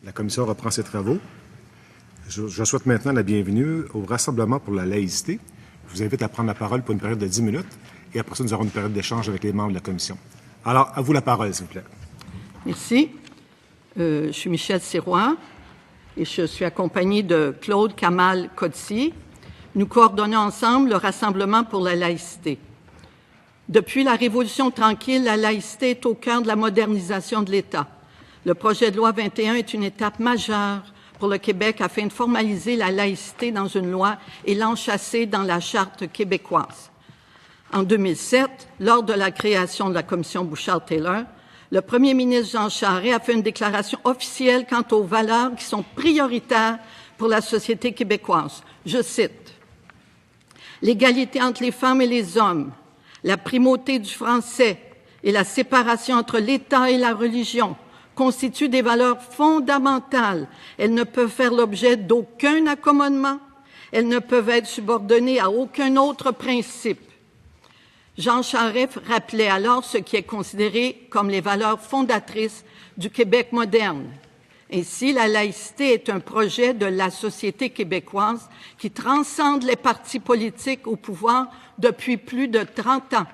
La commission reprend ses travaux. Je souhaite maintenant la bienvenue au Rassemblement pour la laïcité. Je vous invite à prendre la parole pour une période de 10 minutes et après ça, nous aurons une période d'échange avec les membres de la commission. Alors, à vous la parole, s'il vous plaît. Merci. Je suis Michèle Sirois et je suis accompagnée de Claude Kamal Kodsi. Nous coordonnons ensemble le Rassemblement pour la laïcité. Depuis la Révolution tranquille, la laïcité est au cœur de la modernisation de l'État. Le projet de loi 21 est une étape majeure pour le Québec afin de formaliser la laïcité dans une loi et l'enchasser dans la Charte québécoise. En 2007, lors de la création de la commission Bouchard-Taylor, le premier ministre Jean Charest a fait une déclaration officielle quant aux valeurs qui sont prioritaires pour la société québécoise. Je cite « L'égalité entre les femmes et les hommes, la primauté du français et la séparation entre l'État et la religion constituent des valeurs fondamentales. Elles ne peuvent faire l'objet d'aucun accommodement. Elles ne peuvent être subordonnées à aucun autre principe. » Jean Charest rappelait alors ce qui est considéré comme les valeurs fondatrices du Québec moderne. Ainsi, la laïcité est un projet de la société québécoise qui transcende les partis politiques au pouvoir depuis plus de 30 ans.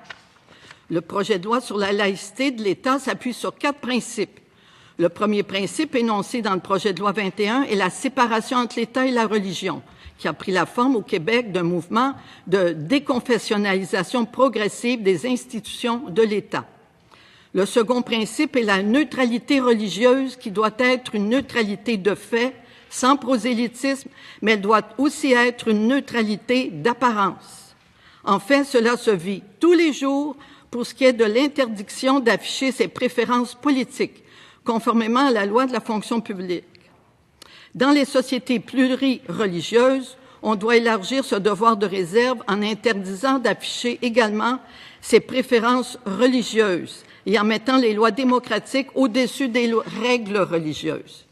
Le projet de loi sur la laïcité de l'État s'appuie sur 4 principes. Le premier principe énoncé dans le projet de loi 21 est la séparation entre l'État et la religion, qui a pris la forme au Québec d'un mouvement de déconfessionnalisation progressive des institutions de l'État. Le second principe est la neutralité religieuse qui doit être une neutralité de fait, sans prosélytisme, mais elle doit aussi être une neutralité d'apparence. Enfin, cela se vit tous les jours pour ce qui est de l'interdiction d'afficher ses préférences politiques, conformément à la loi de la fonction publique. Dans les sociétés plurireligieuses, on doit élargir ce devoir de réserve en interdisant d'afficher également ses préférences religieuses et en mettant les lois démocratiques au-dessus des règles religieuses.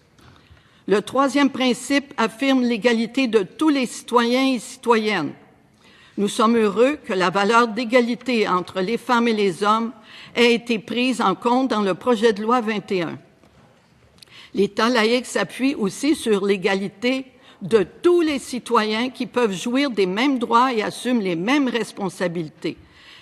Le troisième principe affirme l'égalité de tous les citoyens et citoyennes. Nous sommes heureux que la valeur d'égalité entre les femmes et les hommes ait été prise en compte dans le projet de loi 21. L'État laïque s'appuie aussi sur l'égalité de tous les citoyens qui peuvent jouir des mêmes droits et assument les mêmes responsabilités.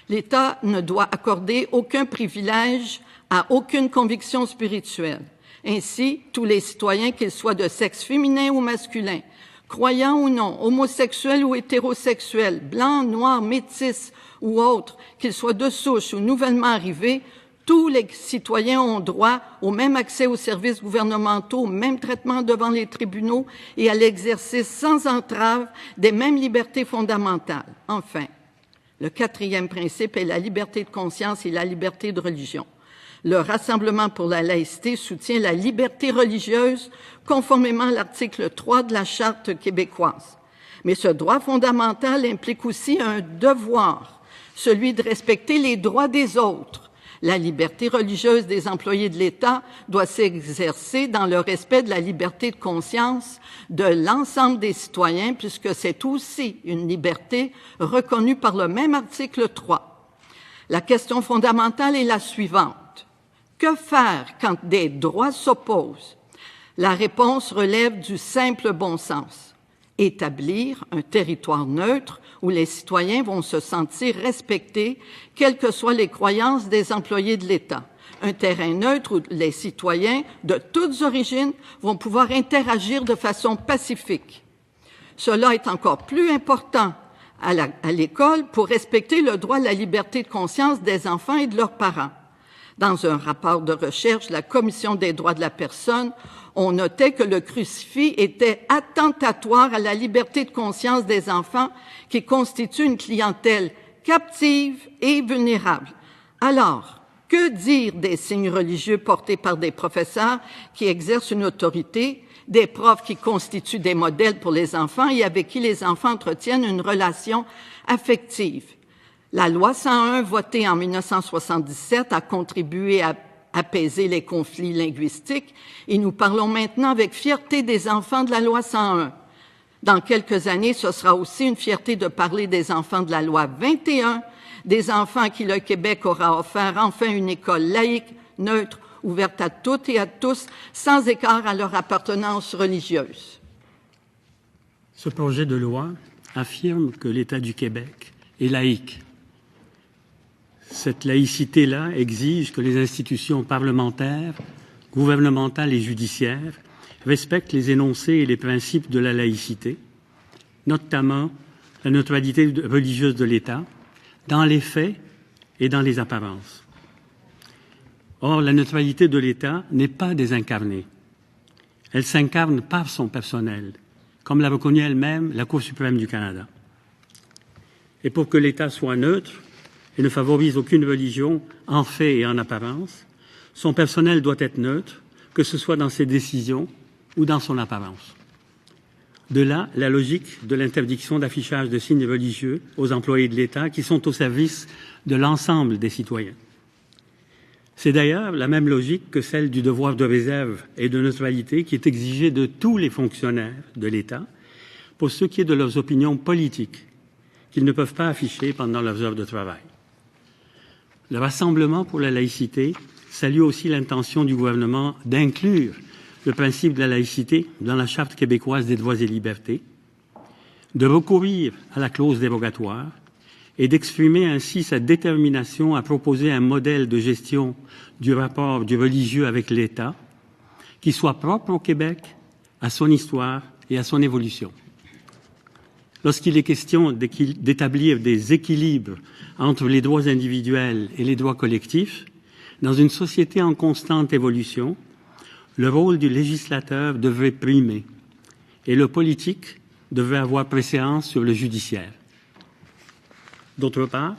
L'État ne doit accorder aucun privilège à aucune conviction spirituelle. Ainsi, tous les citoyens, qu'ils soient de sexe féminin ou masculin, croyants ou non, homosexuels ou hétérosexuels, blancs, noirs, métis ou autres, qu'ils soient de souche ou nouvellement arrivés, tous les citoyens ont droit au même accès aux services gouvernementaux, au même traitement devant les tribunaux et à l'exercice sans entrave des mêmes libertés fondamentales. Enfin, le quatrième principe est la liberté de conscience et la liberté de religion. Le Rassemblement pour la laïcité soutient la liberté religieuse conformément à l'article 3 de la Charte québécoise. Mais ce droit fondamental implique aussi un devoir, celui de respecter les droits des autres. La liberté religieuse des employés de l'État doit s'exercer dans le respect de la liberté de conscience de l'ensemble des citoyens, puisque c'est aussi une liberté reconnue par le même article 3. La question fondamentale est la suivante. Que faire quand des droits s'opposent? La réponse relève du simple bon sens. Établir un territoire neutre où les citoyens vont se sentir respectés, quelles que soient les croyances des employés de l'État. Un terrain neutre où les citoyens de toutes origines vont pouvoir interagir de façon pacifique. Cela est encore plus important à l'école pour respecter le droit à la liberté de conscience des enfants et de leurs parents. Dans un rapport de recherche de la Commission des droits de la personne, on notait que le crucifix était attentatoire à la liberté de conscience des enfants qui constitue une clientèle captive et vulnérable. Alors, que dire des signes religieux portés par des professeurs qui exercent une autorité, des profs qui constituent des modèles pour les enfants et avec qui les enfants entretiennent une relation affective? La loi 101, votée en 1977, a contribué à apaiser les conflits linguistiques et nous parlons maintenant avec fierté des enfants de la loi 101. Dans quelques années, ce sera aussi une fierté de parler des enfants de la loi 21, des enfants à qui le Québec aura offert enfin une école laïque, neutre, ouverte à toutes et à tous, sans égard à leur appartenance religieuse. Ce projet de loi affirme que l'État du Québec est laïque. Cette laïcité-là exige que les institutions parlementaires, gouvernementales et judiciaires respectent les énoncés et les principes de la laïcité, notamment la neutralité religieuse de l'État, dans les faits et dans les apparences. Or, la neutralité de l'État n'est pas désincarnée. Elle s'incarne par son personnel, comme l'a reconnu elle-même la Cour suprême du Canada. Et pour que l'État soit neutre et ne favorise aucune religion en fait et en apparence, son personnel doit être neutre, que ce soit dans ses décisions ou dans son apparence. De là, la logique de l'interdiction d'affichage de signes religieux aux employés de l'État qui sont au service de l'ensemble des citoyens. C'est d'ailleurs la même logique que celle du devoir de réserve et de neutralité qui est exigée de tous les fonctionnaires de l'État pour ce qui est de leurs opinions politiques qu'ils ne peuvent pas afficher pendant leurs heures de travail. Le Rassemblement pour la laïcité salue aussi l'intention du gouvernement d'inclure le principe de la laïcité dans la Charte québécoise des droits et libertés, de recourir à la clause dérogatoire et d'exprimer ainsi sa détermination à proposer un modèle de gestion du rapport du religieux avec l'État qui soit propre au Québec, à son histoire et à son évolution. Lorsqu'il est question d'établir des équilibres entre les droits individuels et les droits collectifs, dans une société en constante évolution, le rôle du législateur devrait primer et le politique devrait avoir préséance sur le judiciaire. D'autre part,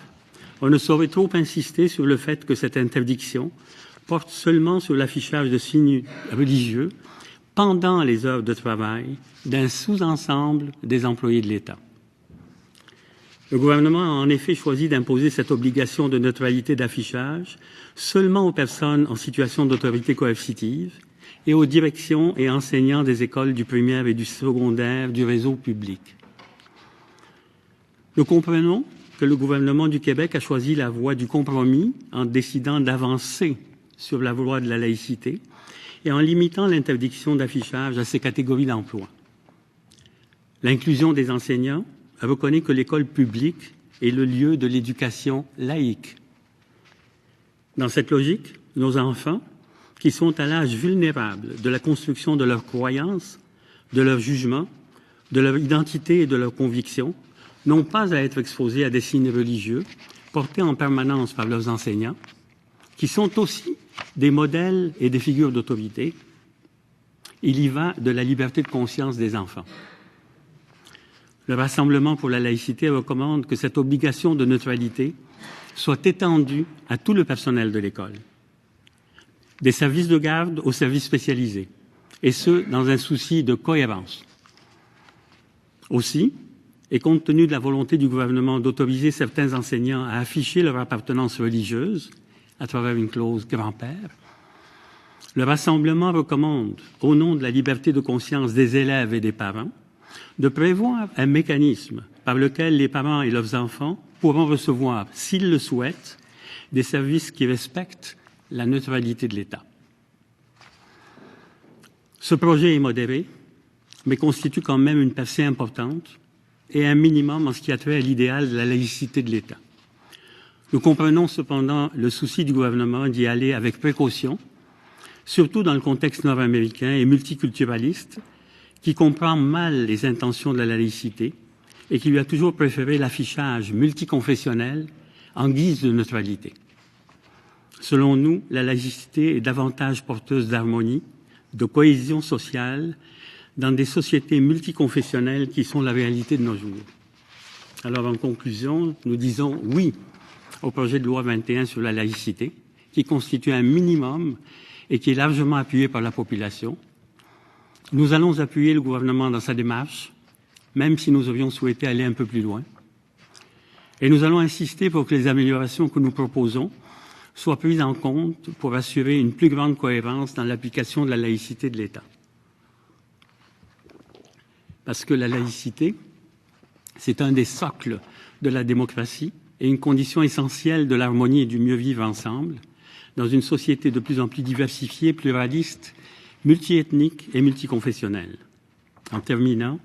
on ne saurait trop insister sur le fait que cette interdiction porte seulement sur l'affichage de signes religieux pendant les heures de travail d'un sous-ensemble des employés de l'État. Le gouvernement a en effet choisi d'imposer cette obligation de neutralité d'affichage seulement aux personnes en situation d'autorité coercitive et aux directions et enseignants des écoles du primaire et du secondaire du réseau public. Nous comprenons que le gouvernement du Québec a choisi la voie du compromis en décidant d'avancer sur la voie de la laïcité et en limitant l'interdiction d'affichage à ces catégories d'emplois. L'inclusion des enseignants reconnaît que l'école publique est le lieu de l'éducation laïque. Dans cette logique, nos enfants, qui sont à l'âge vulnérable de la construction de leurs croyances, de leur jugement, de leur identité et de leurs convictions, n'ont pas à être exposés à des signes religieux portés en permanence par leurs enseignants, qui sont aussi des modèles et des figures d'autorité. Il y va de la liberté de conscience des enfants. Le Rassemblement pour la laïcité recommande que cette obligation de neutralité soit étendue à tout le personnel de l'école, des services de garde aux services spécialisés, et ce, dans un souci de cohérence. Aussi, et compte tenu de la volonté du gouvernement d'autoriser certains enseignants à afficher leur appartenance religieuse à travers une clause grand-père, le Rassemblement recommande, au nom de la liberté de conscience des élèves et des parents, de prévoir un mécanisme par lequel les parents et leurs enfants pourront recevoir, s'ils le souhaitent, des services qui respectent la neutralité de l'État. Ce projet est modéré, mais constitue quand même une percée importante et un minimum en ce qui a trait à l'idéal de la laïcité de l'État. Nous comprenons cependant le souci du gouvernement d'y aller avec précaution, surtout dans le contexte nord-américain et multiculturaliste, qui comprend mal les intentions de la laïcité et qui lui a toujours préféré l'affichage multiconfessionnel en guise de neutralité. Selon nous, la laïcité est davantage porteuse d'harmonie, de cohésion sociale dans des sociétés multiconfessionnelles qui sont la réalité de nos jours. Alors, en conclusion, nous disons oui au projet de loi 21 sur la laïcité, qui constitue un minimum et qui est largement appuyé par la population. Nous allons appuyer le gouvernement dans sa démarche, même si nous aurions souhaité aller un peu plus loin. Et nous allons insister pour que les améliorations que nous proposons soient prises en compte pour assurer une plus grande cohérence dans l'application de la laïcité de l'État. Parce que la laïcité, c'est un des socles de la démocratie et une condition essentielle de l'harmonie et du mieux vivre ensemble, dans une société de plus en plus diversifiée, pluraliste, multiethnique et multiconfessionnelle. En terminant,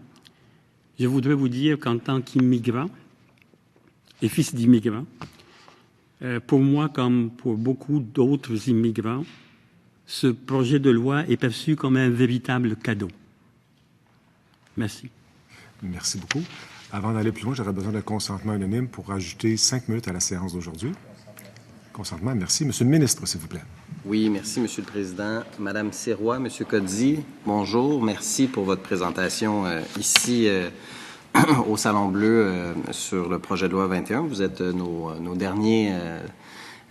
je voudrais vous dire qu'en tant qu'immigrant et fils d'immigrants, pour moi, comme pour beaucoup d'autres immigrants, ce projet de loi est perçu comme un véritable cadeau. Merci. Merci beaucoup. Avant d'aller plus loin, j'aurais besoin d'un consentement unanime pour ajouter 5 minutes à la séance d'aujourd'hui. Consentement, merci. Monsieur le ministre, s'il vous plaît. Oui, merci, Monsieur le Président. Madame Sirois, Monsieur Codzi, bonjour. Merci pour votre présentation ici au Salon Bleu sur le projet de loi 21. Vous êtes nos derniers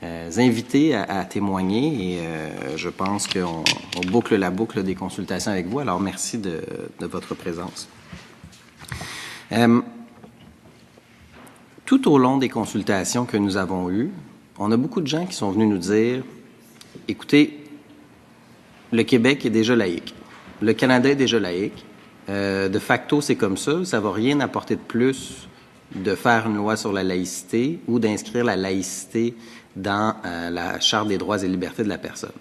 invités à témoigner et je pense qu'on boucle la boucle des consultations avec vous. Alors, merci de votre présence. Tout au long des consultations que nous avons eues, on a beaucoup de gens qui sont venus nous dire « Écoutez, le Québec est déjà laïque. Le Canada est déjà laïque. De facto, c'est comme ça. Ça ne va rien apporter de plus de faire une loi sur la laïcité ou d'inscrire la laïcité dans la Charte des droits et libertés de la personne.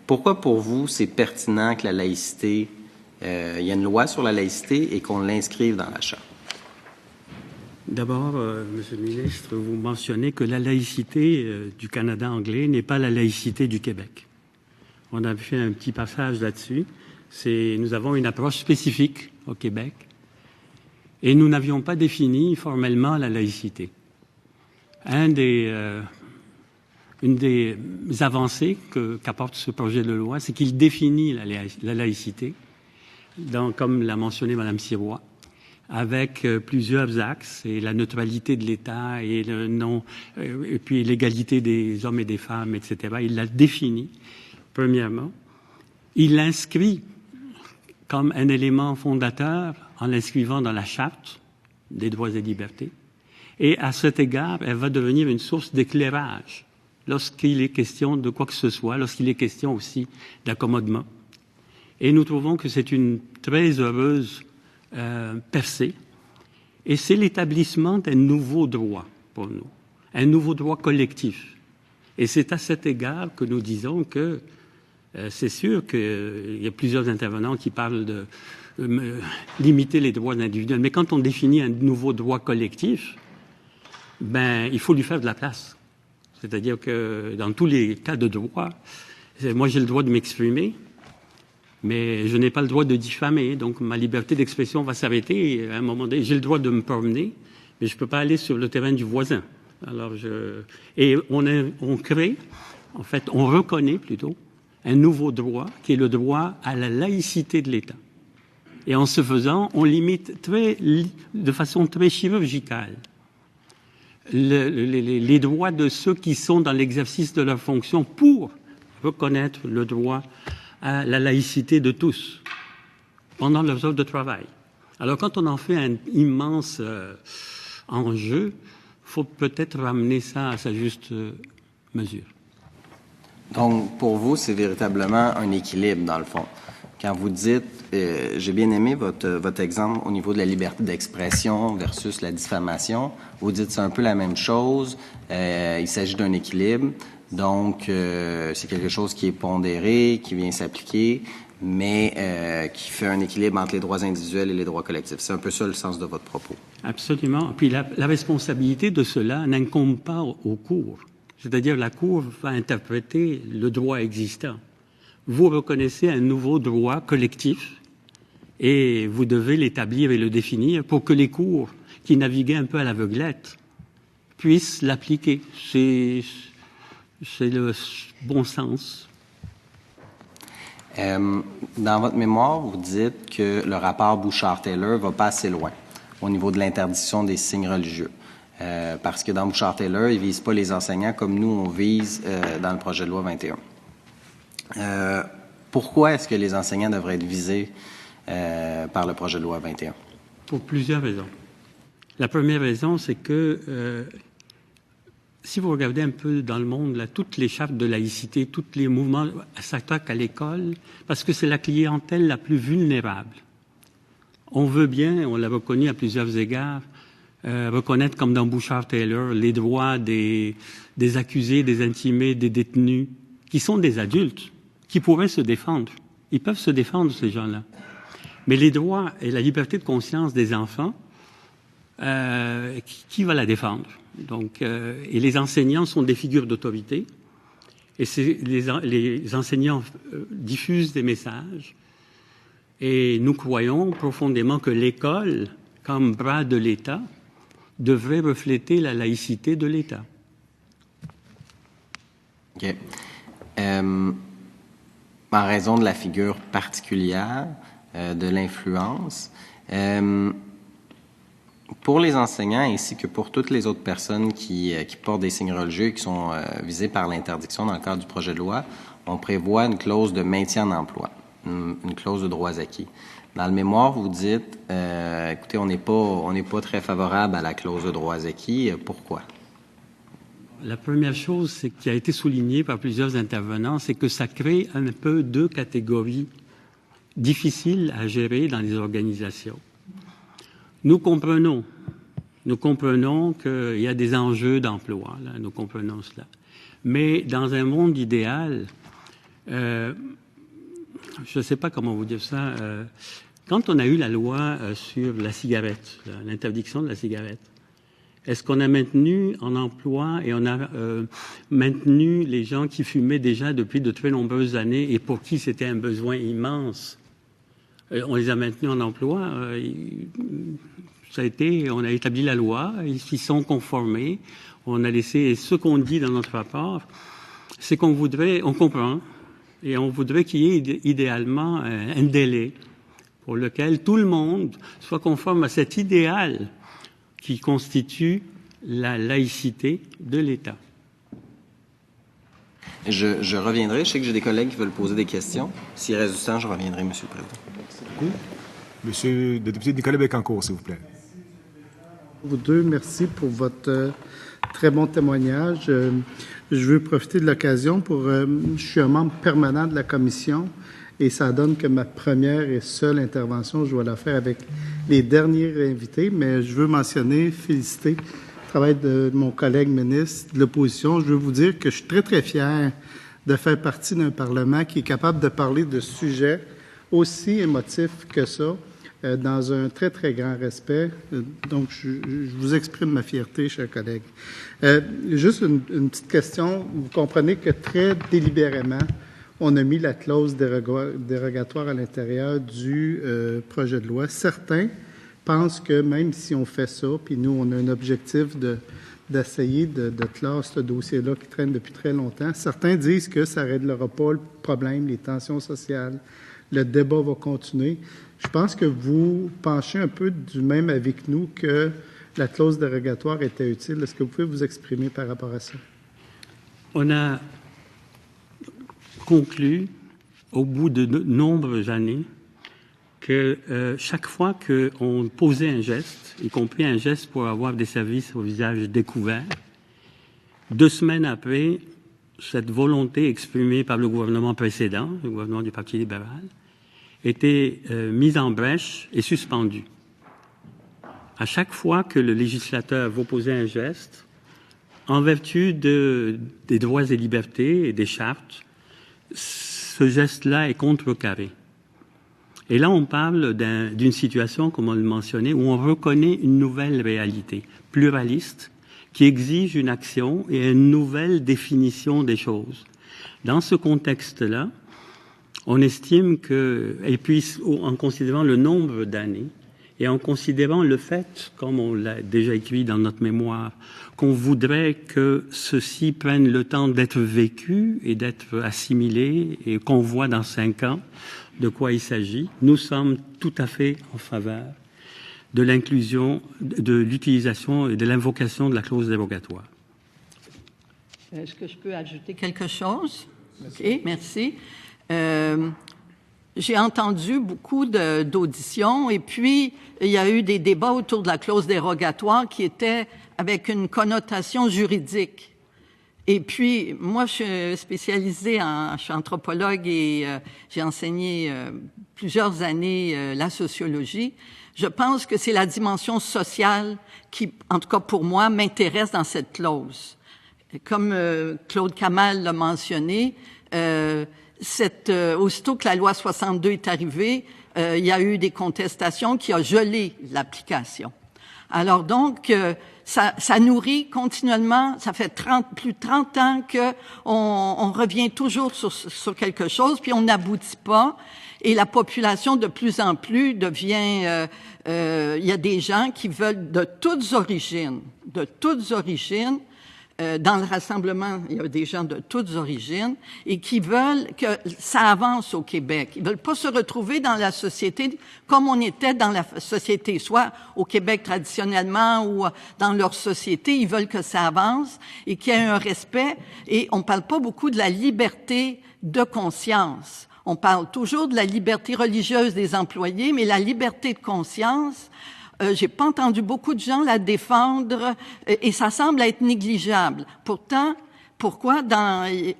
Pourquoi, pour vous, c'est pertinent que la laïcité, il y a une loi sur la laïcité et qu'on l'inscrive dans la Charte? D'abord, Monsieur le ministre, vous mentionnez que la laïcité du Canada anglais n'est pas la laïcité du Québec. On a fait un petit passage là-dessus. Nous avons une approche spécifique au Québec et nous n'avions pas défini formellement la laïcité. Une des avancées qu'apporte ce projet de loi, c'est qu'il définit la laïcité, comme l'a mentionné Mme Sirois, avec plusieurs axes, et la neutralité de l'État et et puis l'égalité des hommes et des femmes, etc. Il l'a défini, premièrement. Il l'inscrit comme un élément fondateur en l'inscrivant dans la Charte des droits et libertés. Et à cet égard, elle va devenir une source d'éclairage lorsqu'il est question de quoi que ce soit, lorsqu'il est question aussi d'accommodement. Et nous trouvons que c'est une très heureuse percée. Et c'est l'établissement d'un nouveau droit pour nous, un nouveau droit collectif. Et c'est à cet égard que nous disons que c'est sûr qu'il y a plusieurs intervenants qui parlent de limiter les droits individuels. Mais quand on définit un nouveau droit collectif, il faut lui faire de la place. C'est-à-dire que dans tous les cas de droit, moi j'ai le droit de m'exprimer, mais je n'ai pas le droit de diffamer. Donc ma liberté d'expression va s'arrêter. À un moment donné, j'ai le droit de me promener, mais je ne peux pas aller sur le terrain du voisin. Alors et on crée, en fait, on reconnaît plutôt un nouveau droit qui est le droit à la laïcité de l'État. Et en ce faisant, on limite de façon très chirurgicale les droits de ceux qui sont dans l'exercice de leur fonction pour reconnaître le droit à la laïcité de tous pendant leurs heures de travail. Alors quand on en fait un immense enjeu, il faut peut-être ramener ça à sa juste mesure. Donc, pour vous, c'est véritablement un équilibre, dans le fond. Quand vous dites, j'ai bien aimé votre exemple au niveau de la liberté d'expression versus la diffamation, vous dites c'est un peu la même chose, il s'agit d'un équilibre, donc c'est quelque chose qui est pondéré, qui vient s'appliquer, mais qui fait un équilibre entre les droits individuels et les droits collectifs. C'est un peu ça le sens de votre propos. Absolument. Puis la responsabilité de cela n'incombe pas aux cours. C'est-à-dire la Cour va interpréter le droit existant. Vous reconnaissez un nouveau droit collectif et vous devez l'établir et le définir pour que les cours qui naviguaient un peu à l'aveuglette puissent l'appliquer. C'est le bon sens. Dans votre mémoire, vous dites que le rapport Bouchard-Taylor va pas assez loin au niveau de l'interdiction des signes religieux. Parce que dans Bouchard-Taylor, ils ne visent pas les enseignants comme nous, on vise dans le projet de loi 21. Pourquoi est-ce que les enseignants devraient être visés par le projet de loi 21? Pour plusieurs raisons. La première raison, c'est que si vous regardez un peu dans le monde, là, toutes les chartes de laïcité, tous les mouvements s'attaquent à l'école parce que c'est la clientèle la plus vulnérable. On veut bien, on l'a reconnu à plusieurs égards, reconnaître, comme dans Bouchard-Taylor, les droits des accusés, des intimés, des détenus, qui sont des adultes, qui pourraient se défendre. Ils peuvent se défendre, ces gens-là. Mais les droits et la liberté de conscience des enfants, qui va la défendre? Donc, et les enseignants sont des figures d'autorité, et les enseignants diffusent des messages, et nous croyons profondément que l'école, comme bras de l'État, devrait refléter la laïcité de l'État. OK. En raison de la figure particulière, de l'influence, pour les enseignants ainsi que pour toutes les autres personnes qui portent des signes religieux et qui sont visées par l'interdiction dans le cadre du projet de loi, on prévoit une clause de maintien en emploi, une clause de droits acquis. Dans le mémoire, vous dites, écoutez, on n'est pas très favorable à la clause de droits acquis. Pourquoi? La première chose, c'est qui a été soulignée par plusieurs intervenants, c'est que ça crée un peu deux catégories difficiles à gérer dans les organisations. Nous comprenons qu'il y a des enjeux d'emploi, là, nous comprenons cela. Mais dans un monde idéal, je ne sais pas comment vous dire ça, quand on a eu la loi sur la cigarette, l'interdiction de la cigarette, est-ce qu'on a maintenu en emploi et on a maintenu les gens qui fumaient déjà depuis de très nombreuses années et pour qui c'était un besoin immense? On les a maintenus en emploi. On a établi la loi, ils s'y sont conformés. On a laissé, et ce qu'on dit dans notre rapport, c'est on comprend, et on voudrait qu'il y ait idéalement un délai pour lequel tout le monde soit conforme à cet idéal qui constitue la laïcité de l'État. Je reviendrai. Je sais que j'ai des collègues qui veulent poser des questions. S'il reste du temps, je reviendrai, M. le Président. Merci beaucoup. Monsieur le député Nicolas Bécancour, s'il vous plaît. Vous deux, merci pour votre très bon témoignage. Je veux profiter de l'occasion je suis un membre permanent de la commission et ça donne que ma première et seule intervention, je vais la faire avec les derniers invités, mais je veux féliciter le travail de mon collègue ministre de l'Opposition. Je veux vous dire que je suis très, très fier de faire partie d'un Parlement qui est capable de parler de sujets aussi émotifs que ça, dans un très, très grand respect. Donc, je vous exprime ma fierté, chers collègues. Juste une petite question. Vous comprenez que très délibérément, on a mis la clause dérogatoire à l'intérieur du projet de loi. Certains pensent que même si on fait ça, puis nous, on a un objectif d'essayer de clore ce dossier-là qui traîne depuis très longtemps, certains disent que ça ne réglera pas le problème, les tensions sociales, le débat va continuer. Je pense que vous penchez un peu du même avis que nous que la clause dérogatoire était utile. Est-ce que vous pouvez vous exprimer par rapport à ça? On a conclu, au bout de nombreuses années, que chaque fois qu'on posait un geste, y compris un geste pour avoir des services au visage découvert, 2 semaines après, cette volonté exprimée par le gouvernement précédent, le gouvernement du Parti libéral, était mise en brèche et suspendue. À chaque fois que le législateur va poser un geste, en vertu des droits et libertés et des chartes, ce geste-là est contrecarré. Et là, on parle d'une situation, comme on le mentionnait, où on reconnaît une nouvelle réalité pluraliste qui exige une action et une nouvelle définition des choses. Dans ce contexte-là, on estime que, et puis en considérant le nombre d'années, et en considérant le fait, comme on l'a déjà écrit dans notre mémoire, qu'on voudrait que ceci prenne le temps d'être vécu et d'être assimilé et qu'on voit dans 5 ans de quoi il s'agit, nous sommes tout à fait en faveur de l'inclusion, de l'utilisation et de l'invocation de la clause dérogatoire. Est-ce que je peux ajouter quelque chose? OK, merci. J'ai entendu beaucoup d'auditions et puis il y a eu des débats autour de la clause dérogatoire qui était avec une connotation juridique. Et puis, moi, je suis spécialisée je suis anthropologue et j'ai enseigné plusieurs années la sociologie. Je pense que c'est la dimension sociale qui, en tout cas pour moi, m'intéresse dans cette clause. Comme Claude Kamal l'a mentionné, aussitôt que la loi 62 est arrivée, il y a eu des contestations qui ont gelé l'application. Alors donc, ça nourrit continuellement, ça fait plus de 30 ans on revient toujours sur quelque chose, puis on n'aboutit pas. Et la population, de plus en plus, devient... il y a des gens qui veulent de toutes origines, dans le rassemblement, il y a des gens de toutes origines et qui veulent que ça avance au Québec. Ils veulent pas se retrouver dans la société comme on était dans la société, soit au Québec traditionnellement ou dans leur société. Ils veulent que ça avance et qu'il y ait un respect. Et on parle pas beaucoup de la liberté de conscience. On parle toujours de la liberté religieuse des employés, mais la liberté de conscience, j'ai pas entendu beaucoup de gens la défendre et ça semble être négligeable. Pourtant, pourquoi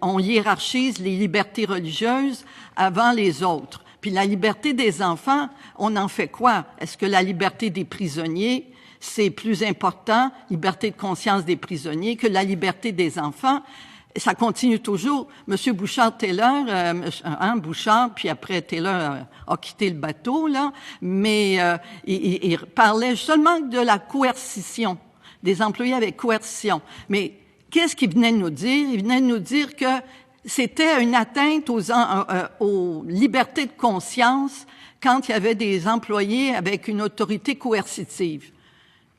on hiérarchise les libertés religieuses avant les autres? Puis la liberté des enfants, on en fait quoi? Est-ce que la liberté des prisonniers, c'est plus important, liberté de conscience des prisonniers, que la liberté des enfants? Ça continue toujours. Monsieur Bouchard-Taylor, Bouchard, puis après Taylor a quitté le bateau, là, mais il parlait seulement de la coercition, des employés avec coercition. Mais qu'est-ce qu'il venait de nous dire? Il venait de nous dire que c'était une atteinte aux libertés de conscience quand il y avait des employés avec une autorité coercitive.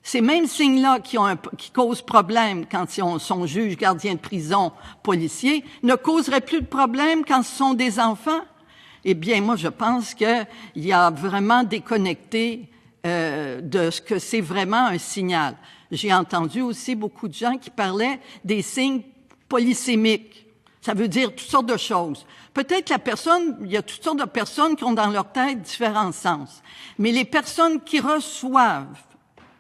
Ces mêmes signes-là qui causent problème quand ils sont juges, gardiens de prison, policiers, ne causeraient plus de problème quand ce sont des enfants. Eh bien, moi, je pense qu'il y a vraiment déconnecté de ce que c'est vraiment un signal. J'ai entendu aussi beaucoup de gens qui parlaient des signes polysémiques. Ça veut dire toutes sortes de choses. Peut-être il y a toutes sortes de personnes qui ont dans leur tête différents sens. Mais les personnes qui reçoivent,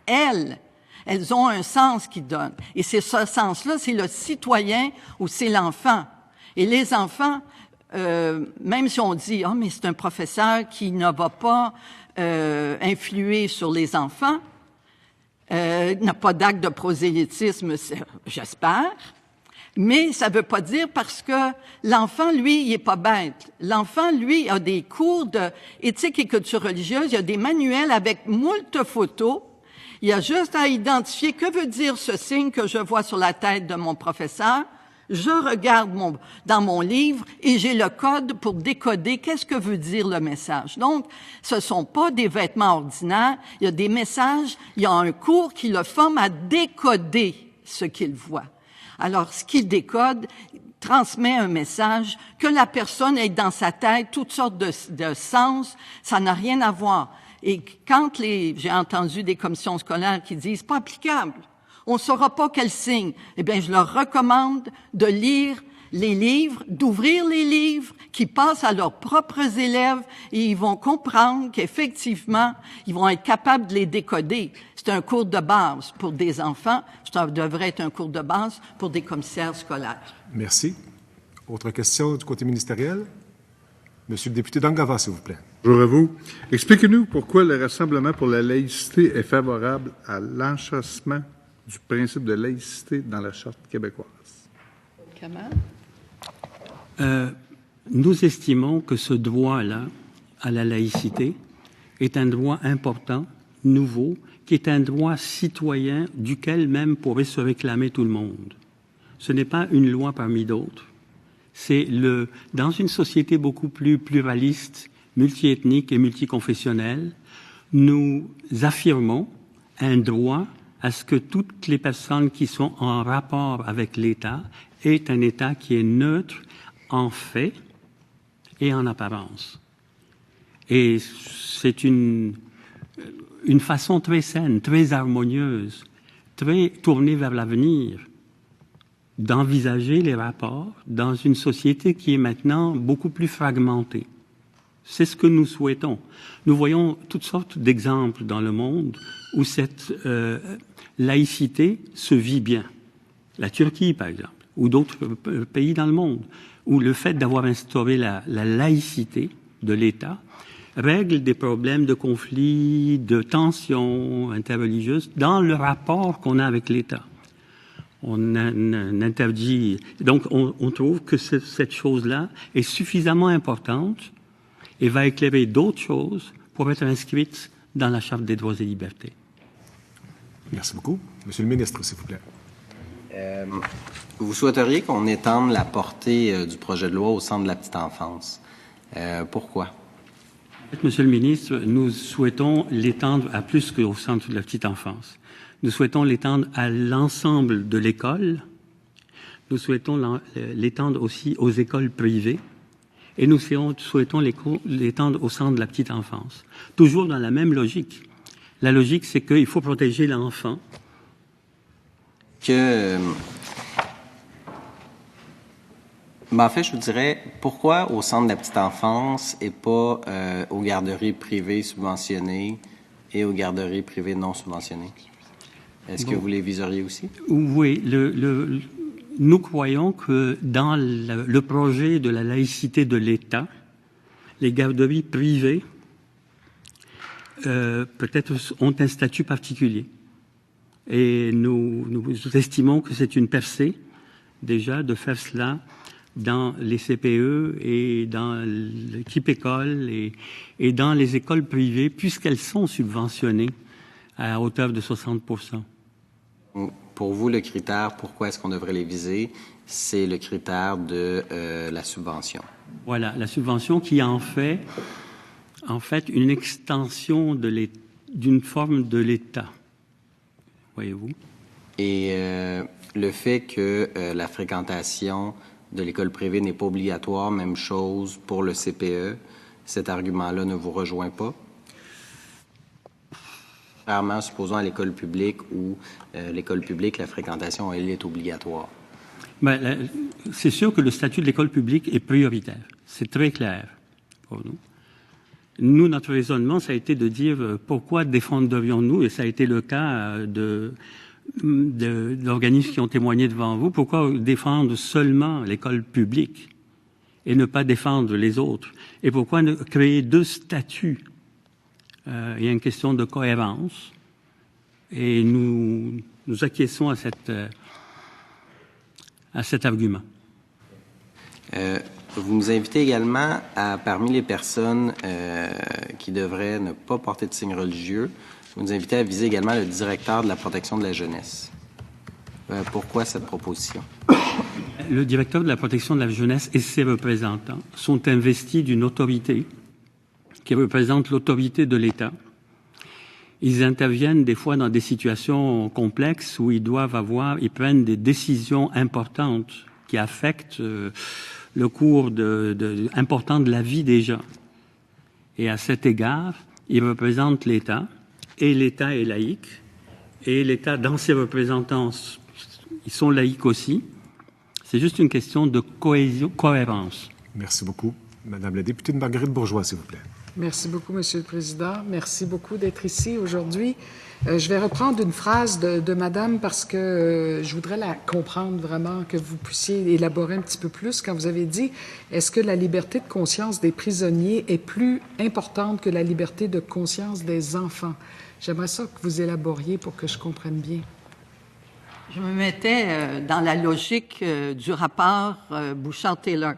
elles ont un sens qui donne. Et c'est ce sens-là, c'est le citoyen ou c'est l'enfant. Et les enfants, même si on dit « Ah, mais c'est un professeur qui ne va pas influer sur les enfants, n'a pas d'acte de prosélytisme, j'espère », mais ça veut pas dire parce que l'enfant, lui, il est pas bête. L'enfant, lui, a des cours d'éthique et culture religieuse, il y a des manuels avec moult photos. Il y a juste à identifier que veut dire ce signe que je vois sur la tête de mon professeur. Je regarde dans mon livre et j'ai le code pour décoder qu'est-ce que veut dire le message. Donc, ce sont pas des vêtements ordinaires. Il y a des messages. Il y a un cours qui le forme à décoder ce qu'il voit. Alors, ce qu'il décode transmet un message que la personne ait dans sa tête toutes sortes de sens. Ça n'a rien à voir. Et quand j'ai entendu des commissions scolaires qui disent « pas applicable », on ne saura pas quel signe, eh bien, je leur recommande de lire les livres, d'ouvrir les livres qui passent à leurs propres élèves et ils vont comprendre qu'effectivement, ils vont être capables de les décoder. C'est un cours de base pour des enfants, ça devrait être un cours de base pour des commissaires scolaires. Merci. Autre question du côté ministériel? Monsieur le député d'Angava, s'il vous plaît. Bonjour à vous. Expliquez-nous pourquoi le Rassemblement pour la laïcité est favorable à l'enchâssement du principe de laïcité dans la Charte québécoise. Kamal? Nous estimons que ce droit-là à la laïcité est un droit important, nouveau, qui est un droit citoyen duquel même pourrait se réclamer tout le monde. Ce n'est pas une loi parmi d'autres. C'est dans une société beaucoup plus pluraliste, multiethnique et multiconfessionnelle, nous affirmons un droit à ce que toutes les personnes qui sont en rapport avec l'État aient un État qui est neutre en fait et en apparence. Et c'est une façon très saine, très harmonieuse, très tournée vers l'avenir d'envisager les rapports dans une société qui est maintenant beaucoup plus fragmentée. C'est ce que nous souhaitons. Nous voyons toutes sortes d'exemples dans le monde où cette laïcité se vit bien. La Turquie, par exemple. ou d'autres pays dans le monde, où le fait d'avoir instauré la laïcité de l'État règle des problèmes de conflits, de tensions interreligieuses dans le rapport qu'on a avec l'État. On interdit. Donc, on trouve que cette chose-là est suffisamment importante et va éclairer d'autres choses pour être inscrite dans la Charte des droits et libertés. Merci beaucoup. Monsieur le ministre, s'il vous plaît. Vous souhaiteriez qu'on étende la portée du projet de loi au centre de la petite enfance. Pourquoi? Monsieur le ministre, nous souhaitons l'étendre à plus qu'au centre de la petite enfance. Nous souhaitons l'étendre à l'ensemble de l'école. Nous souhaitons l'étendre aussi aux écoles privées. Et nous souhaitons l'étendre au centre de la petite enfance. Toujours dans la même logique. La logique, c'est qu'il faut protéger l'enfant. En fait, je vous dirais, pourquoi au centre de la petite enfance et pas aux garderies privées subventionnées et aux garderies privées non subventionnées? Est-ce que vous les viseriez aussi? Oui, nous croyons que dans le projet de la laïcité de l'État, les garderies privées peut-être ont un statut particulier. Et nous estimons que c'est une percée, déjà, de faire cela dans les CPE et dans l'équipe école et dans les écoles privées, puisqu'elles sont subventionnées à hauteur de 60%. Pour vous, le critère, pourquoi est-ce qu'on devrait les viser, c'est le critère de la subvention. Voilà, la subvention qui en fait une extension d'une forme de l'État. Voyez-vous? Et le fait que la fréquentation de l'école privée n'est pas obligatoire, même chose pour le CPE, cet argument-là ne vous rejoint pas? Contrairement, supposons, à l'école publique où l'école publique, la fréquentation, elle est obligatoire. Ben, c'est sûr que le statut de l'école publique est prioritaire. C'est très clair pour nous. Nous, notre raisonnement, ça a été de dire pourquoi défendrions-nous, et ça a été le cas d'organismes qui ont témoigné devant vous, pourquoi défendre seulement l'école publique et ne pas défendre les autres? Et pourquoi créer deux statuts? Il y a une question de cohérence et nous acquiesçons à cet argument. Vous nous invitez également parmi les personnes qui devraient ne pas porter de signes religieux, vous nous invitez à viser également le directeur de la protection de la jeunesse. Pourquoi cette proposition? Le directeur de la protection de la jeunesse et ses représentants sont investis d'une autorité qui représente l'autorité de l'État. Ils interviennent des fois dans des situations complexes où ils prennent des décisions importantes qui affectent le cours important de la vie des gens. Et à cet égard, ils représentent l'État, et l'État est laïque, et l'État, dans ses représentants, ils sont laïques aussi. C'est juste une question de cohérence. Merci beaucoup. Madame la députée de Marguerite Bourgeois, s'il vous plaît. Merci beaucoup, Monsieur le Président. Merci beaucoup d'être ici aujourd'hui. Je vais reprendre une phrase de Madame parce que je voudrais la comprendre vraiment, que vous puissiez élaborer un petit peu plus. Quand vous avez dit, est-ce que la liberté de conscience des prisonniers est plus importante que la liberté de conscience des enfants? J'aimerais ça que vous élaboriez pour que je comprenne bien. Je me mettais dans la logique du rapport Bouchard-Taylor,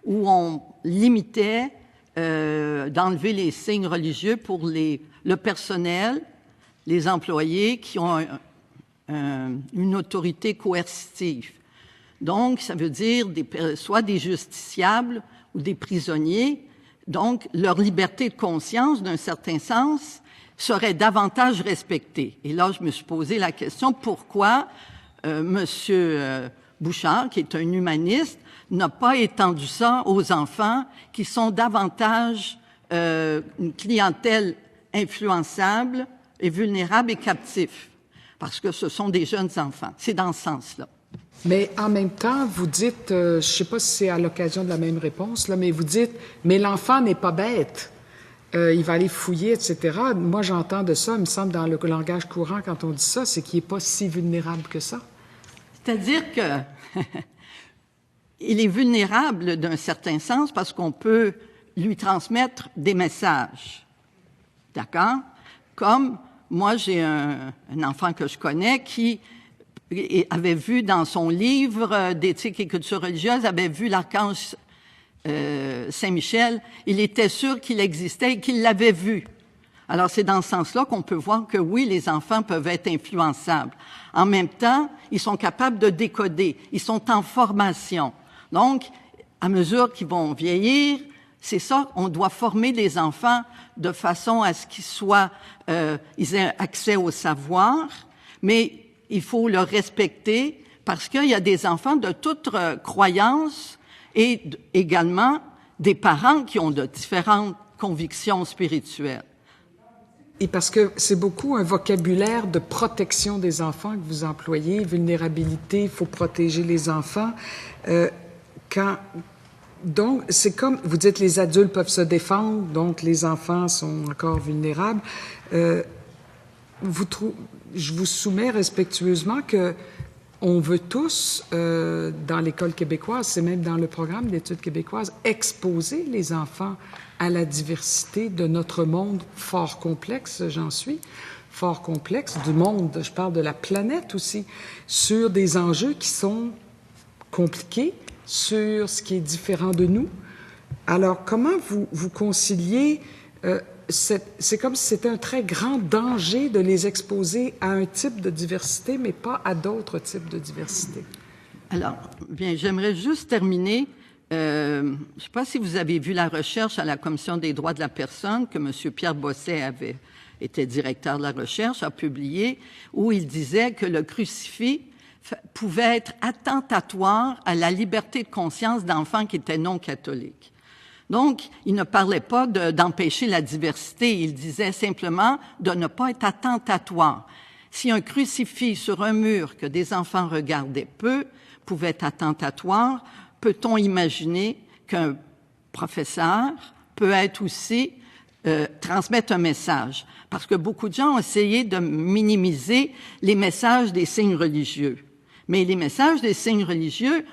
où on limitait d'enlever les signes religieux pour le personnel, les employés qui ont une autorité coercitive. Donc, ça veut dire soit des justiciables ou des prisonniers. Donc, leur liberté de conscience, d'un certain sens, serait davantage respectée. Et là, je me suis posé la question, pourquoi Monsieur Bouchard, qui est un humaniste, n'a pas étendu ça aux enfants qui sont davantage une clientèle influençable et vulnérable et captif, parce que ce sont des jeunes enfants. C'est dans ce sens-là. Mais en même temps, vous dites, je ne sais pas si c'est à l'occasion de la même réponse, là, mais vous dites, mais l'enfant n'est pas bête. Il va aller fouiller, etc. Moi, j'entends de ça, il me semble, dans le langage courant, quand on dit ça, c'est qu'il n'est pas si vulnérable que ça. C'est-à-dire que il est vulnérable d'un certain sens parce qu'on peut lui transmettre des messages. D'accord? Comme moi, j'ai un enfant que je connais qui avait vu dans son livre d'éthique et culture religieuse, avait vu l'archange Saint-Michel. Il était sûr qu'il existait et qu'il l'avait vu. Alors, c'est dans ce sens-là qu'on peut voir que oui, les enfants peuvent être influençables. En même temps, ils sont capables de décoder. Ils sont en formation. Donc, à mesure qu'ils vont vieillir, c'est ça, on doit former les enfants de façon à ce qu'ils soient, ils aient accès au savoir, mais il faut le respecter parce qu'il y a des enfants de toutes croyances et également des parents qui ont de différentes convictions spirituelles. Et parce que c'est beaucoup un vocabulaire de protection des enfants que vous employez, vulnérabilité, il faut protéger les enfants. Donc, c'est comme, vous dites les adultes peuvent se défendre, donc les enfants sont encore vulnérables. Je vous soumets respectueusement que on veut tous, dans l'école québécoise, c'est même dans le programme d'études québécoises, exposer les enfants à la diversité de notre monde fort complexe, j'en suis, fort complexe, du monde, je parle de la planète aussi, sur des enjeux qui sont compliqués, sur ce qui est différent de nous. Alors, comment vous conciliez... c'est comme si c'était un très grand danger de les exposer à un type de diversité, mais pas à d'autres types de diversité. Alors, bien, j'aimerais juste terminer. Je ne sais pas si vous avez vu la recherche à la Commission des droits de la personne que M. Pierre Bosset était directeur de la recherche, a publié, où il disait que le crucifix pouvait être attentatoire à la liberté de conscience d'enfants qui étaient non catholiques. Donc, il ne parlait pas d'empêcher la diversité, il disait simplement de ne pas être attentatoire. Si un crucifix sur un mur que des enfants regardaient peu pouvait être attentatoire, peut-on imaginer qu'un professeur peut être aussi transmettre un message? Parce que beaucoup de gens ont essayé de minimiser les messages des signes religieux. Mais les messages des signes religieux,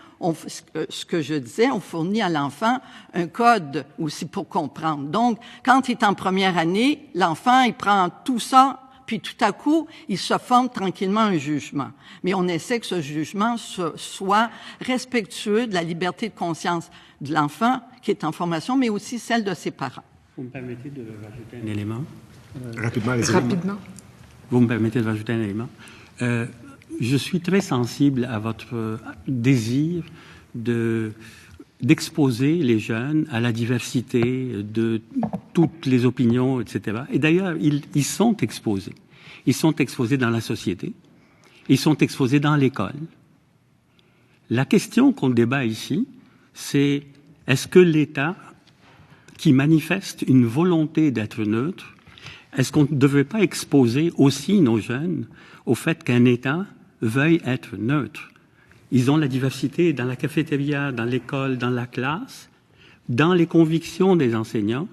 ce que je disais, on fournit à l'enfant un code aussi pour comprendre. Donc, quand il est en première année, l'enfant, il prend tout ça, puis tout à coup, il se forme tranquillement un jugement. Mais on essaie que ce jugement soit respectueux de la liberté de conscience de l'enfant qui est en formation, mais aussi celle de ses parents. Vous me permettez de rajouter un élément? Rapidement, les Rapidement. Vous me permettez de rajouter un élément? Je suis très sensible à votre désir d'exposer les jeunes à la diversité de toutes les opinions, etc. Et d'ailleurs, ils sont exposés. Ils sont exposés dans la société. Ils sont exposés dans l'école. La question qu'on débat ici, c'est est-ce que l'État, qui manifeste une volonté d'être neutre, est-ce qu'on ne devrait pas exposer aussi nos jeunes au fait qu'un État veuille être neutre? Ils ont la diversité dans la cafétéria, dans l'école, dans la classe, dans les convictions des enseignants,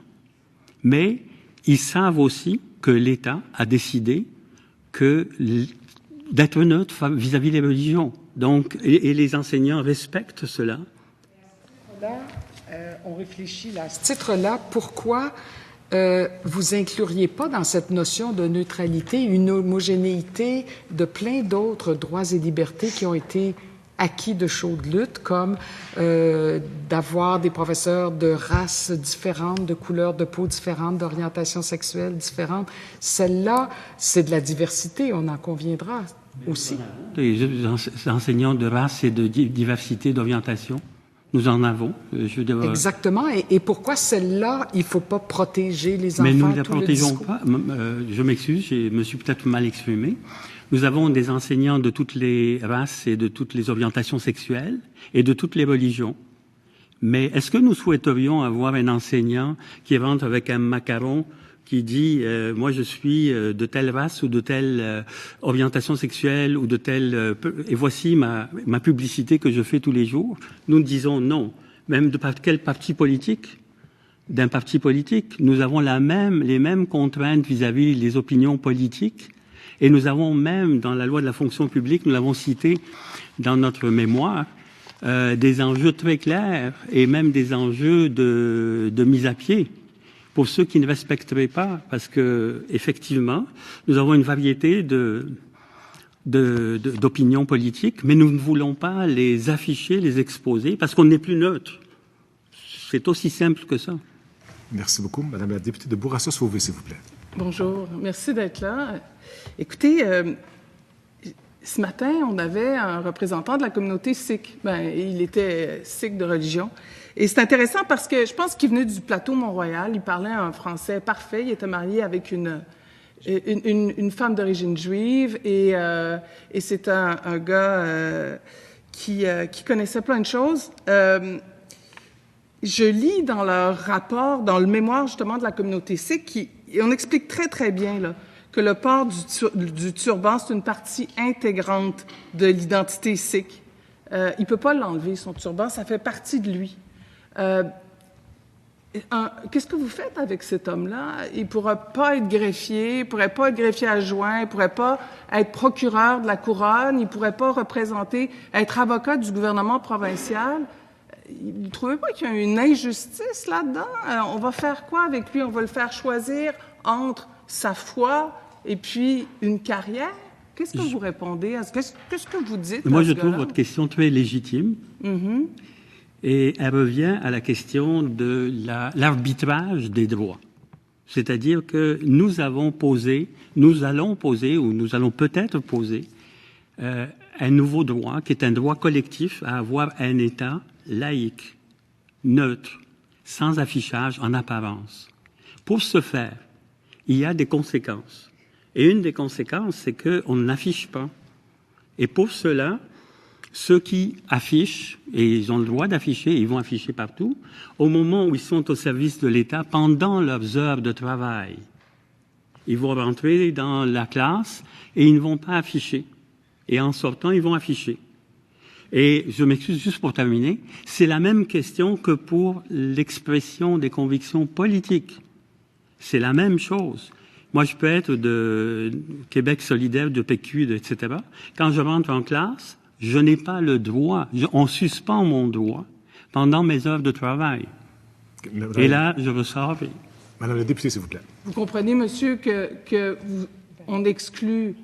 mais ils savent aussi que l'État a décidé d'être neutre vis-à-vis des religions. Donc, et les enseignants respectent cela. Là, on réfléchit là. À ce titre-là, pourquoi vous incluriez pas dans cette notion de neutralité une homogénéité de plein d'autres droits et libertés qui ont été acquis de chaude lutte, comme d'avoir des professeurs de races différentes, de couleurs de peau différentes, d'orientation sexuelle différente. Celle-là, c'est de la diversité, on en conviendra aussi. Les enseignants de race et de diversité d'orientation, nous en avons. Exactement. Et pourquoi celle-là, il ne faut pas protéger les enfants? Mais nous ne la protégeons pas. Je m'excuse, je me suis peut-être mal exprimé. Nous avons des enseignants de toutes les races et de toutes les orientations sexuelles et de toutes les religions. Mais est-ce que nous souhaiterions avoir un enseignant qui rentre avec un macaron qui dit moi je suis de telle race ou de telle orientation sexuelle ou de telle et voici ma publicité que je fais tous les jours? Nous disons non. Même de quel parti politique? D'un parti politique, nous avons les mêmes contraintes vis-à-vis des opinions politiques. Et nous avons même, dans la loi de la fonction publique, nous l'avons cité dans notre mémoire, des enjeux très clairs et même des enjeux de mise à pied pour ceux qui ne respecteraient pas, parce que effectivement, nous avons une variété d'opinions politiques, mais nous ne voulons pas les afficher, les exposer, parce qu'on n'est plus neutre. C'est aussi simple que ça. Merci beaucoup. Madame la députée de Bourassa-Sauvé, s'il vous plaît. Bonjour, merci d'être là. Écoutez, ce matin, on avait un représentant de la communauté sikh. Il était sikh de religion. Et c'est intéressant parce que je pense qu'il venait du plateau Mont-Royal. Il parlait un français parfait. Il était marié avec une femme d'origine juive. Et c'est un gars qui connaissait plein de choses. Je lis dans leur rapport, dans le mémoire justement de la communauté sikh, et on explique très, très bien là, que le port du turban, c'est une partie intégrante de l'identité sikh. Il peut pas l'enlever, son turban, ça fait partie de lui. Qu'est-ce que vous faites avec cet homme-là? Il pourra pas être greffier, il pourrait pas être greffier adjoint, il pourrait pas être procureur de la couronne, il pourrait pas être avocat du gouvernement provincial. Vous ne trouvez pas qu'il y a une injustice là-dedans? On va faire quoi avec lui? On va le faire choisir entre sa foi et puis une carrière? Qu'est-ce que vous répondez à ce? Qu'est-ce que vous dites? Moi, je trouve votre question très légitime. Mm-hmm. Et elle revient à la question de l'arbitrage des droits. C'est-à-dire que nous allons poser, ou nous allons peut-être poser un nouveau droit, qui est un droit collectif à avoir un État laïque, neutre, sans affichage en apparence. Pour ce faire, il y a des conséquences. Et une des conséquences, c'est qu'on n'affiche pas. Et pour cela, ceux qui affichent, et ils ont le droit d'afficher, ils vont afficher partout, au moment où ils sont au service de l'État, pendant leurs heures de travail, ils vont rentrer dans la classe et ils ne vont pas afficher. Et en sortant, ils vont afficher. Et je m'excuse juste pour terminer, c'est la même question que pour l'expression des convictions politiques. C'est la même chose. Moi, je peux être de Québec solidaire, de PQ, etc. Quand je rentre en classe, je n'ai pas le droit, on suspend mon droit pendant mes heures de travail. Et là, je ressors. Madame la députée, s'il vous plaît. Vous comprenez, monsieur, on exclut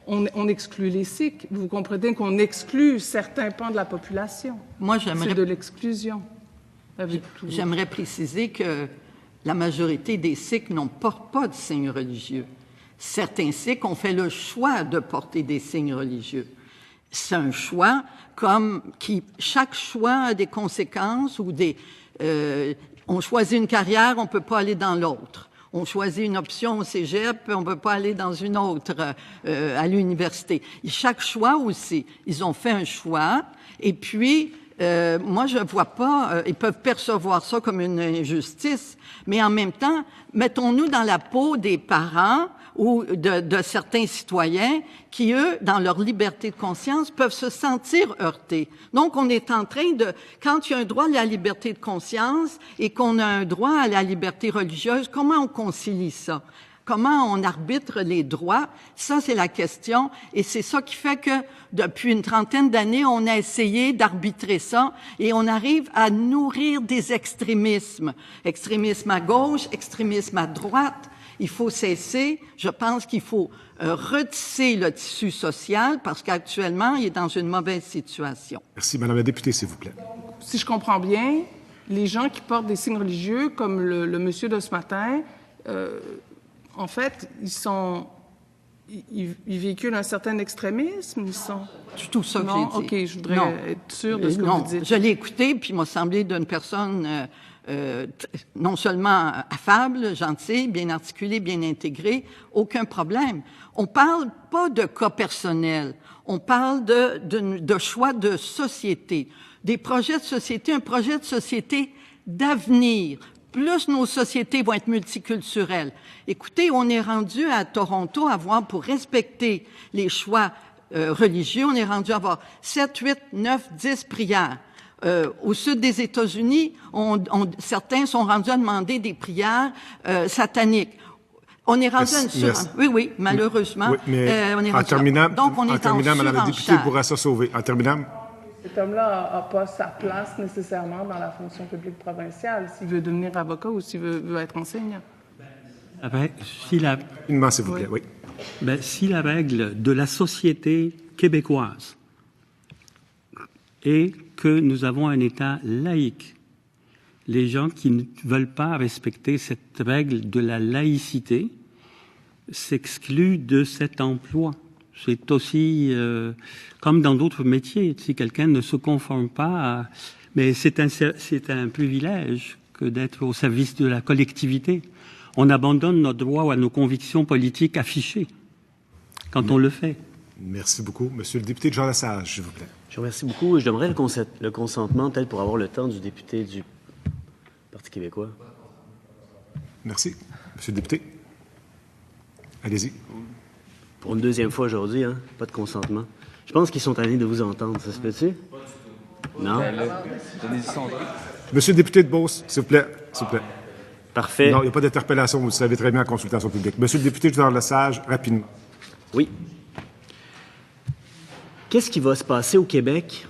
les Sikhs. Vous comprenez qu'on exclut certains pans de la population. Moi, j'aimerais... C'est de l'exclusion. J'aimerais préciser que la majorité des Sikhs n'ont pas de signes religieux. Certains Sikhs ont fait le choix de porter des signes religieux. C'est un choix chaque choix a des conséquences ou on choisit une carrière, on peut pas aller dans l'autre. On choisit une option au cégep, on peut pas aller dans une autre à l'université. Chaque choix aussi, ils ont fait un choix et puis moi, je vois pas, ils peuvent percevoir ça comme une injustice, mais en même temps, mettons-nous dans la peau des parents ou de certains citoyens qui, eux, dans leur liberté de conscience, peuvent se sentir heurtés. Donc, on est en train quand il y a un droit à la liberté de conscience et qu'on a un droit à la liberté religieuse, comment on concilie ça? Comment on arbitre les droits? Ça, c'est la question. Et c'est ça qui fait que, depuis une trentaine d'années, on a essayé d'arbitrer ça et on arrive à nourrir des extrémismes. Extrémisme à gauche, extrémisme à droite. Il faut cesser. Je pense qu'il faut retisser le tissu social parce qu'actuellement, il est dans une mauvaise situation. Merci. Madame la députée, s'il vous plaît. Si je comprends bien, les gens qui portent des signes religieux, comme le monsieur de ce matin, en fait, ils véhiculent un certain extrémisme, ils sont... C'est tout ça que j'ai dit. OK, je voudrais être sûre de ce que vous dites. Je l'ai écouté, puis il m'a semblé d'une personne non seulement affable, gentille, bien articulée, bien intégrée, aucun problème. On parle pas de cas personnels, on parle de choix de société, des projets de société, un projet de société d'avenir. Plus nos sociétés vont être multiculturelles. Écoutez, on est rendu à Toronto à voir, pour respecter les choix religieux, on est rendu à avoir 7, 8, 9, 10 prières. Au sud des États-Unis, certains sont rendus à demander des prières sataniques. On est rendu à une Oui, malheureusement. Oui, mais on est en terminant, donc on est en Madame la députée Bourassa-Sauvé, en terminant... Cet homme-là n'a pas sa place nécessairement dans la fonction publique provinciale, s'il veut devenir avocat ou s'il veut être enseignant. Si la, S'il vous plaît, oui. si la règle de la société québécoise est que nous avons un État laïque, les gens qui ne veulent pas respecter cette règle de la laïcité s'excluent de cet emploi. C'est aussi comme dans d'autres métiers, si quelqu'un ne se conforme pas à... Mais c'est un privilège que d'être au service de la collectivité. On abandonne notre droit à nos convictions politiques affichées quand on le fait. Merci beaucoup. Monsieur le député Jean Lesage, s'il vous plaît. Je vous remercie beaucoup. Je demanderais le consentement tel pour avoir le temps du député du Parti québécois. Merci. Monsieur le député, allez-y. Pour une deuxième fois aujourd'hui, hein? Pas de consentement. Je pense qu'ils sont allés de vous entendre. Ça se peut-tu? Non? Monsieur le député de Beauce, s'il vous plaît. S'il vous plaît. Parfait. Non, il n'y a pas d'interpellation, vous le savez très bien en consultation publique. Monsieur le député Jean Lesage, rapidement. Oui. Qu'est-ce qui va se passer au Québec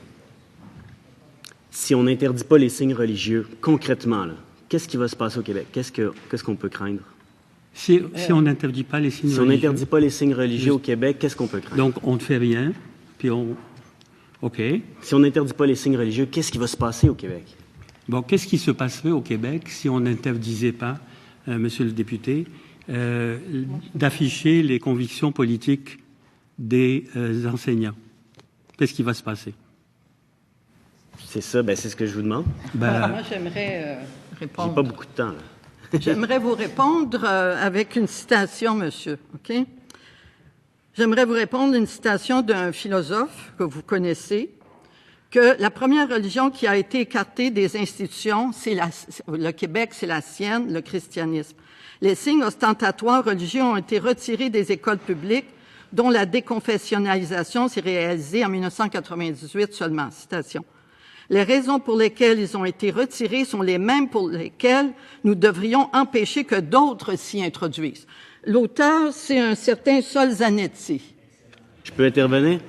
si on n'interdit pas les signes religieux, concrètement, là? Qu'est-ce qui va se passer au Québec? Qu'est-ce qu'on peut craindre? Si on n'interdit pas les signes religieux... Si on n'interdit pas les signes religieux au Québec, qu'est-ce qu'on peut craindre? Donc, on ne fait rien, puis on... OK. Si on n'interdit pas les signes religieux, qu'est-ce qui va se passer au Québec? Bon, qu'est-ce qui se passerait au Québec si on n'interdisait pas, monsieur le député, d'afficher les convictions politiques des enseignants? Qu'est-ce qui va se passer? C'est ça, c'est ce que je vous demande. Moi, j'aimerais répondre. J'ai pas beaucoup de temps, là. J'aimerais vous répondre avec une citation, monsieur, OK? J'aimerais vous répondre une citation d'un philosophe que vous connaissez, que la première religion qui a été écartée des institutions, le Québec, c'est la sienne, le christianisme. Les signes ostentatoires religieux ont été retirés des écoles publiques, dont la déconfessionnalisation s'est réalisée en 1998 seulement. Citation. Les raisons pour lesquelles ils ont été retirés sont les mêmes pour lesquelles nous devrions empêcher que d'autres s'y introduisent. L'auteur, c'est un certain Solzhenitsyn. Je peux intervenir?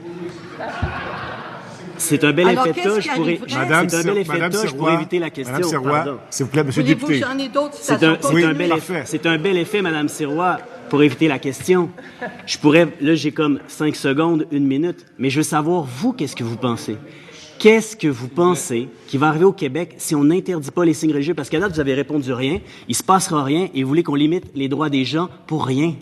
C'est un bel effet je pourrais... Madame je pourrais éviter la question. Madame Sirois, s'il vous plaît, monsieur le député. J'en ai d'autres citations. C'est un bel effet, Madame Sirois, pour éviter la question. Je pourrais... Là, j'ai comme 5 secondes, 1 minute, mais je veux savoir, vous, qu'est-ce que vous pensez? Qu'est-ce que vous pensez qui va arriver au Québec si on n'interdit pas les signes religieux? Parce qu'à date, vous avez répondu rien, il se passera rien, et vous voulez qu'on limite les droits des gens pour rien.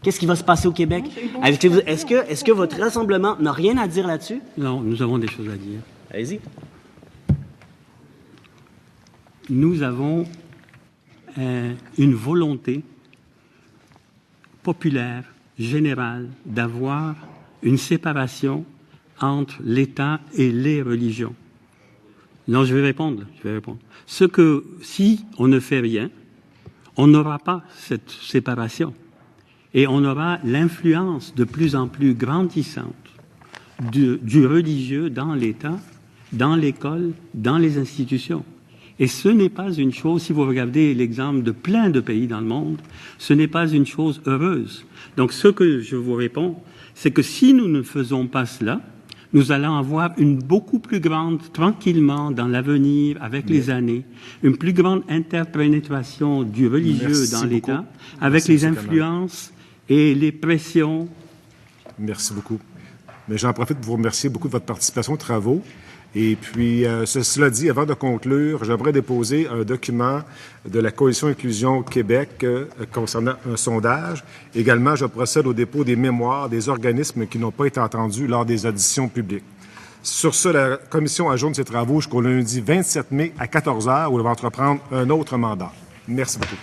Qu'est-ce qui va se passer au Québec? Est-ce que votre rassemblement n'a rien à dire là-dessus? Non, nous avons des choses à dire. Allez-y. Nous avons une volonté populaire, générale, d'avoir une séparation entre l'État et les religions. Non, je vais répondre. Si on ne fait rien, on n'aura pas cette séparation. Et on aura l'influence de plus en plus grandissante du religieux dans l'État, dans l'école, dans les institutions. Et ce n'est pas une chose, si vous regardez l'exemple de plein de pays dans le monde, ce n'est pas une chose heureuse. Donc ce que je vous réponds, c'est que si nous ne faisons pas cela, nous allons avoir une beaucoup plus grande, tranquillement, dans l'avenir, avec les années, une plus grande interpénétration du religieux dans l'État, avec les influences et les pressions. Merci beaucoup. Mais j'en profite pour vous remercier beaucoup de votre participation aux travaux. Et puis, cela dit, avant de conclure, j'aimerais déposer un document de la Coalition Inclusion Québec concernant un sondage. Également, je procède au dépôt des mémoires des organismes qui n'ont pas été entendus lors des auditions publiques. Sur ce, la Commission ajourne ses travaux jusqu'au lundi 27 mai à 14 h où elle va entreprendre un autre mandat. Merci beaucoup.